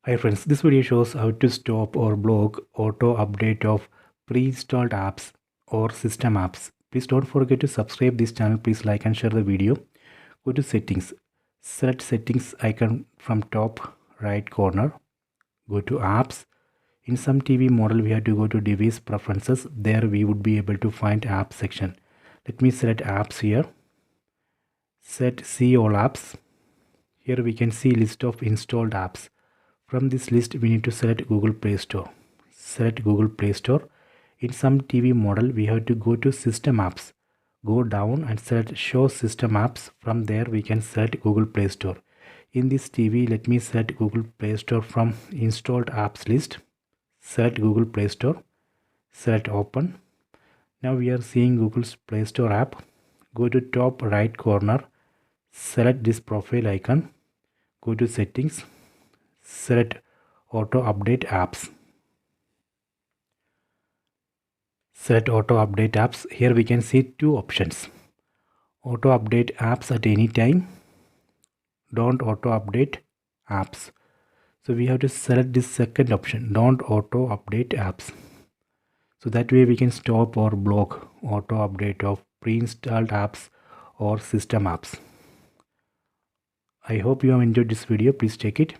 Hi friends, this video shows how to stop or block auto update of pre-installed apps or system apps. Please don't forget to subscribe this channel. Please like and share the video. Go to settings. Select settings icon from top right corner. Go to apps. In some TV model we have to go to device preferences. There we would be able to find app section. Let me select apps here. Set see all apps. Here we can see list of installed apps. From this list we need to select Google Play Store. Select Google Play Store. In some TV model we have to go to system apps. Go down and select show system apps. From there we can select Google Play Store. In this TV let me select Google Play Store from installed apps list. Select Google Play Store. Select open. Now we are seeing Google's Play Store app. Go to top right corner. Select this profile icon. Go to settings. Select auto update apps. Select auto update apps. Here we can see two options. Auto update apps at any time. Don't auto update apps. So we have to select this second option. Don't auto update apps. So that way we can stop or block auto update of pre-installed apps or system apps. I hope you have enjoyed this video. Please check it.